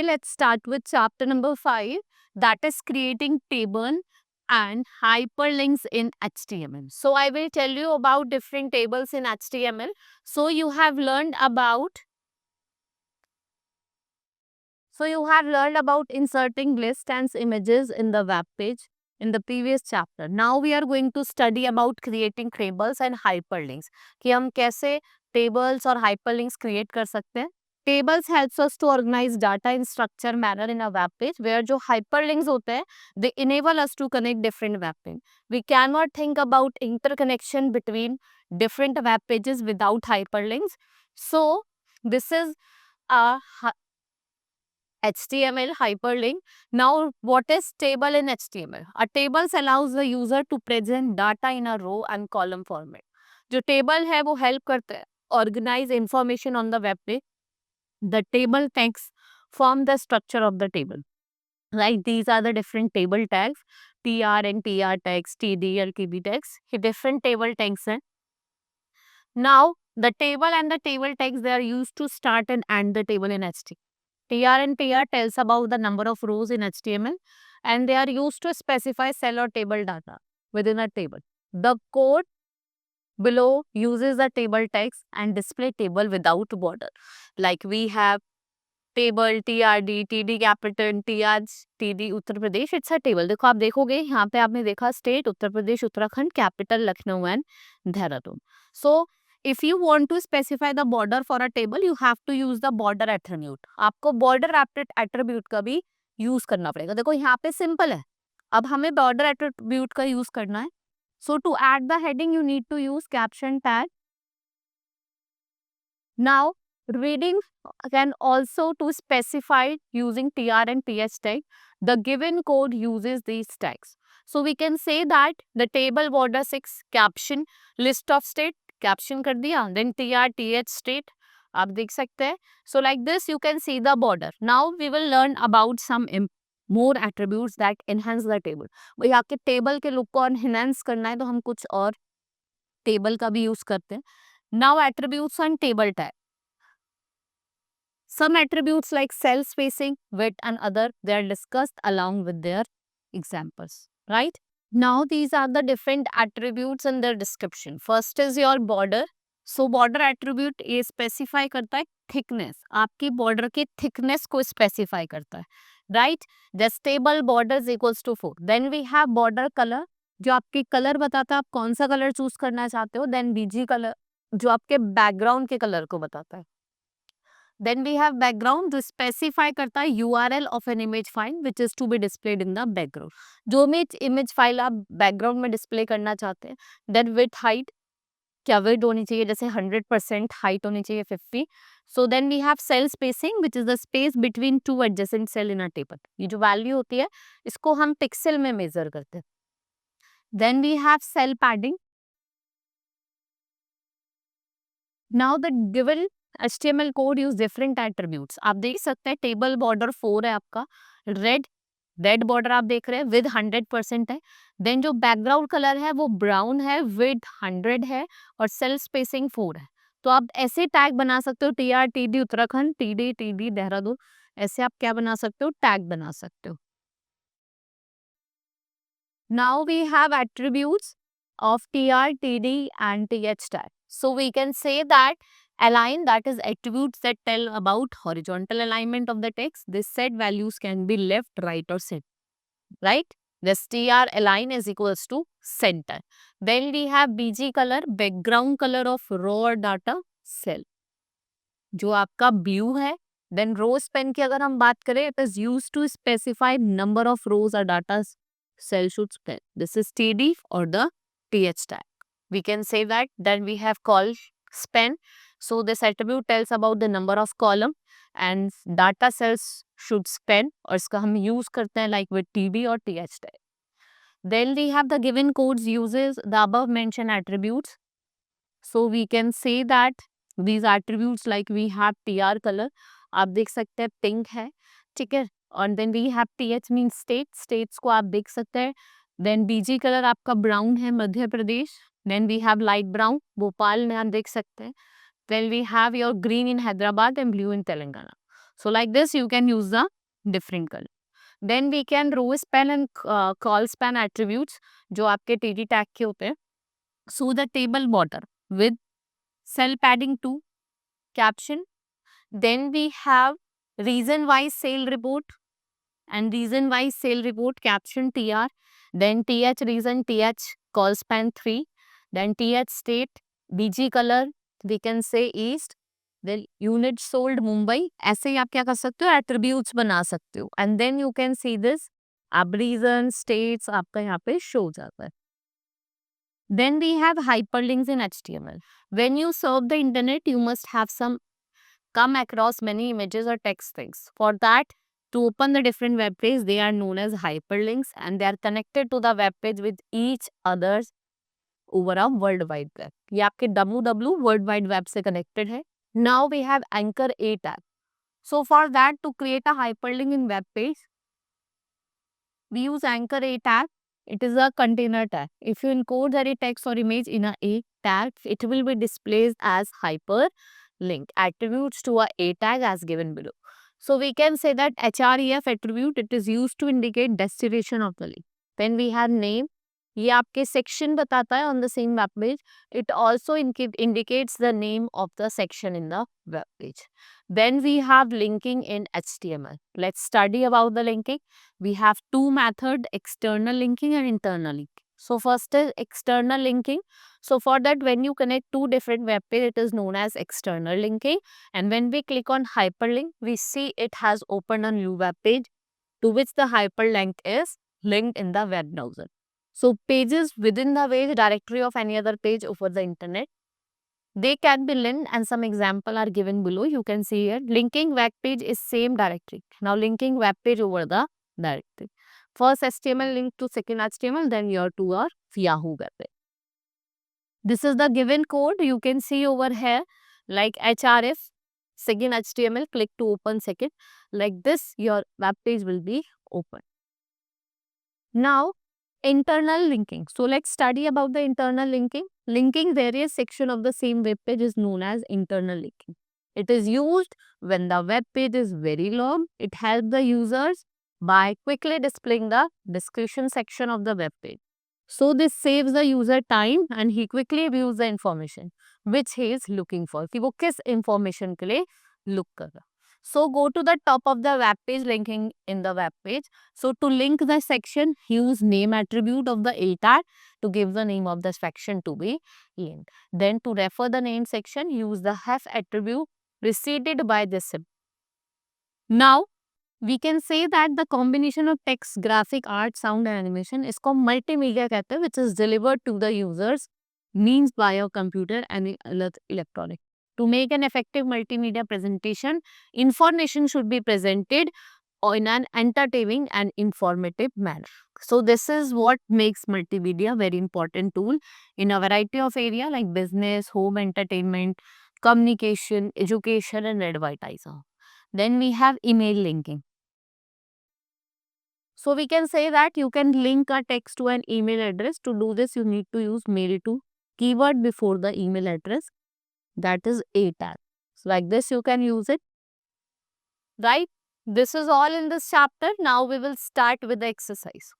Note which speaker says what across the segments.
Speaker 1: let's start with chapter number 5, that is creating table and hyperlinks in HTML. So I will tell you about different tables in HTML. So you have learned about inserting lists and images in the web page in the previous chapter. Now we are going to study about creating tables and hyperlinks. कि हम कैसे tables और hyperlinks create कर सकते हैं. Tables helps us to organize data in structured manner in a web page, where जो hyperlinks होते हैं, they enable us to connect different web pages. We cannot think about interconnection between different web pages without hyperlinks. So this is a HTML hyperlink. Now, what is table in HTML? A table allows the user to present data in a row and column format. जो table है वो help करता है organize information on the web page. The table tags form the structure of the table. Right? These are the different table tags. TR and TR tags, TD and TB tags. ये different table tags हैं. Now, the table and the table tags, they are used to start and end the table in HTML. TR and TR tells about the number of rows in HTML, and they are used to specify cell or table data within a table. The code below uses the table tags and display table without border. Like we have table TRD, TD capital, TR, TD Uttar Pradesh, it's a table. देखो आप देखोगे यहाँ पे आपने देखा state Uttar Pradesh, Uttarakhand, capital Lucknow and Dehradun. So if you want to specify the border for a table, you have to use the border attribute. आपको border attribute का भी use करना पड़ेगा. देखो यहाँ पे simple है. अब हमें border attribute का use करना है. So to add the heading, you need to use caption tag. Now reading can also to specify using TR and TH tag. The given code uses these tags. So we can say that the table border 6 caption list of state caption कर दिया, then TR TH state आप देख सकते हैं. So like this you can see the border. Now we will learn about some more attributes that enhance the table. भाई आपके table के look को enhance करना है तो हम कुछ और table का भी use करते हैं. Now attributes on table tag. Some attributes like cell spacing, width and other, they are discussed along with their examples, right? Now these are the different attributes in their description. First is your border. So border attribute ये specify करता है thickness. आपकी border के thickness को specify करता है, right? The stable borders equals to 4. Then we have border color, जो आपकी color बताता है आप कौन सा color choose करना चाहते हो. Then BG color, जो आपके background के color को बताता है. Then we have background, जो specify करता है URL of an image file which is to be displayed in the background. जो image file आप background में display करना चाहते हैं. Then width height, क्या width होनी चाहिए, जैसे 100% height होनी चाहिए 50. So then we have cell spacing which is the space between two adjacent cell in a table. ये जो value होती है इसको हम pixel में measure करते हैं. Then we have cell padding. Now the given HTML code use different attributes. आप देख सकते हैं टेबल बॉर्डर 4 है आपका, रेड बॉर्डर आप देख रहे हैं विद 100% है. देन जो बैकग्राउंड कलर है वो ब्राउन है, विद 100 है और सेल स्पेसिंग 4 है. तो आप ऐसे टैग बना सकते हो TR TD Uttarakhand, TD TD Dehradun, ऐसे आप क्या बना सकते हो, टैग बना सकते हो. Now we have attributes of TR, TD and TH tag. So we can say that align, that is attributes that tell about horizontal alignment of the text. This set values can be left, right or center, right? This TR align is equals to center. Then we have BG color, background color of row or data cell. जो आपका blue है. Then row span की अगर हम बात करें, it is used to specify number of rows or data cell should span. This is TD or the TH tag. We can say that. Then we have call span. So this attribute tells about the number of column and data cells should span, और इसका हम use करते हैं like with TD or TH tag. Then we have the given codes uses the above mentioned attributes. So we can say that these attributes like we have TR color, आप देख सकते हैं pink है, ठीक है. और then we have TH mean state, states को आप देख सकते हैं. देन BG कलर आपका ब्राउन है, Madhya Pradesh. Then we have light brown, Bhopal में आप देख सकते हैं. Then we have your green in Hyderabad and blue in Telangana. So like this you can use the different color. Then we can row span and call span attributes जो आपके TD tag के होते हैं. So the table border with cell padding 2, caption. Then we have reason wise sale report and reason wise sale report caption TR. Then TH reason TH call span 3. Then TH state BG color we can say east. Then unit sold Mumbai. ऐसे ही आप क्या कर सकते हो, attributes बना सकते हो. And then you can see this. अब reason states आपका यहाँ पे show हो जाता है. Then we have hyperlinks in HTML. When you surf the internet, you must have some come across many images or text things. For that, to open the different web pages, they are known as hyperlinks and they are connected to the web page with each others over a world wide web. ये आपके www world wide web से connected है. Now we have anchor A tag. So for that, to create a hyperlink in web page, we use anchor A tag. It is a container tag. If you encode any text or image in a A tag, it will be displayed as hyperlink. Attributes to a tag as given below. So we can say that href attribute, it is used to indicate destination of the link. Then we have name. ये आपके section बताता है on the same web page. It also indicates the name of the section in the web page. Then we have linking in HTML. Let's study about the linking. We have two methods, external linking and internal linking. So first is external linking. So for that, when you connect two different web pages, it is known as external linking. And when we click on hyperlink, we see it has opened a new web page to which the hyperlink is linked in the web browser. So pages within the page directory of any other page over the internet, they can be linked and some example are given below. You can see here linking web page is same directory. Now linking web page over the directory. First HTML link to second HTML, then your to our Yahoo web page. This is the given code. You can see over here like href second HTML, click to open second. Like this your web page will be open. Now internal linking. So let's study about the internal linking. Linking various sections of the same web page is known as internal linking. It is used when the web page is very long. It helps the users by quickly displaying the description section of the web page. So this saves the user time and he quickly views the information which he is looking for. कि वो किस information के लिए look कर रहा. So go to the top of the web page, linking in the web page. So to link the section, use name attribute of the A tag to give the name of the section to be linked. Then to refer the name section, use the hef attribute preceded by this symbol. Now we can say that the combination of text, graphic, art, sound and animation is called multimedia कहते हैं, which is delivered to the users means by a computer and electronic. To make an effective multimedia presentation, information should be presented in an entertaining and informative manner. So this is what makes multimedia very important tool in a variety of area like business, home entertainment, communication, education and advertising. Then we have email linking. So we can say that you can link a text to an email address. To do this, you need to use mail to keyword before the email address. That is A tag. So like this you can use it. Right? This is all in this chapter. Now we will start with the exercise.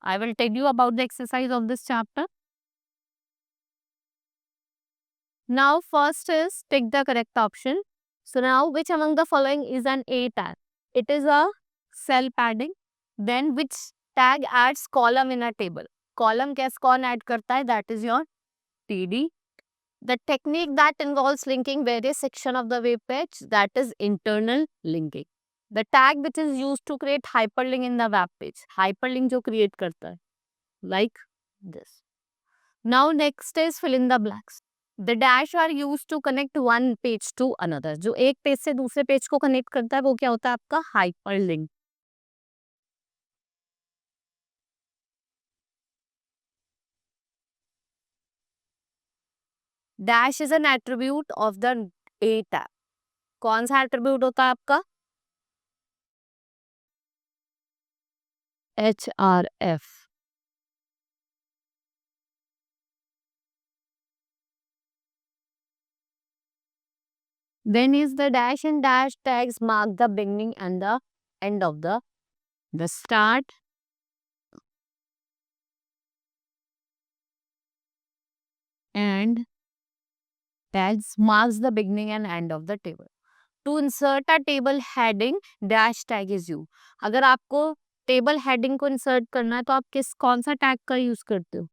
Speaker 1: I will tell you about the exercise of this chapter. Now first is pick the correct option. So now which among the following is an A tag? It is a cell padding. Then which tag adds column in a table? Column कैसे कौन add करता है? That is your TD. The technique that involves linking various sections of the web page, that is internal linking. The tag which is used to create hyperlink in the web page. Hyperlink जो create करता है. Like this. Now next is fill in the blanks. The dash are used to connect one page to another. जो एक page से दूसरे page को connect करता है वो क्या होता है आपका hyperlink. Dash is an attribute of the A tag. कौन सा attribute होता है आपका? href. Then is the dash and dash tags mark the beginning and the end of the start and tags marks the beginning and end of the table. To insert a table heading, dash tag is used. अगर आपको table heading को insert करना है तो आप कौन सा tag का यूज करते हो?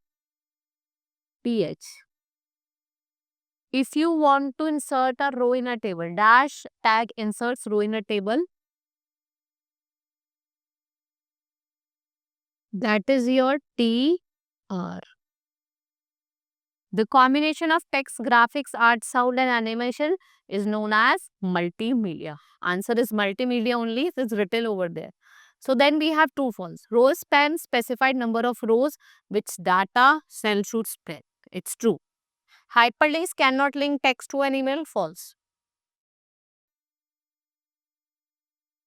Speaker 1: th. If you want to insert a row in a table, dash tag inserts row in a table. That is your tr. The combination of text, graphics, art, sound and animation is known as multimedia. Answer is multimedia only. It is written over there. So then we have true false. Rows span specified number of rows which data cell should span. It's true. Hyperlinks cannot link text to an email. False.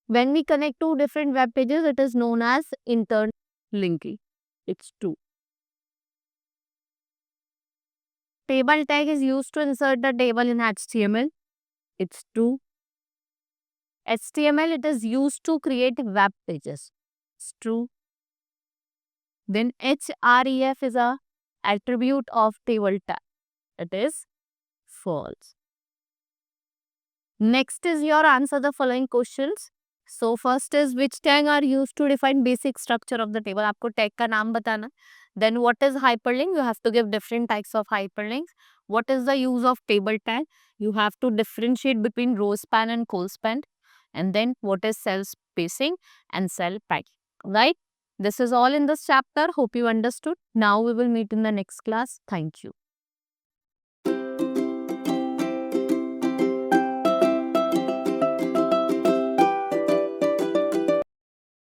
Speaker 1: When we connect two different web pages, it is known as interlinking. It's true. Table tag is used to insert the table in HTML. It's true. HTML, it is used to create web pages. It's true. Then href is a attribute of table tag. It is false. Next is your answer the following questions. So first is which tag are used to define basic structure of the table. आपको tag का नाम बताना. Then what is hyperlink? You have to give different types of hyperlinks. What is the use of table tag? You have to differentiate between row span and col span. And then what is cell spacing and cell padding. Right? This is all in this chapter. Hope you understood. Now we will meet in the next class. Thank you.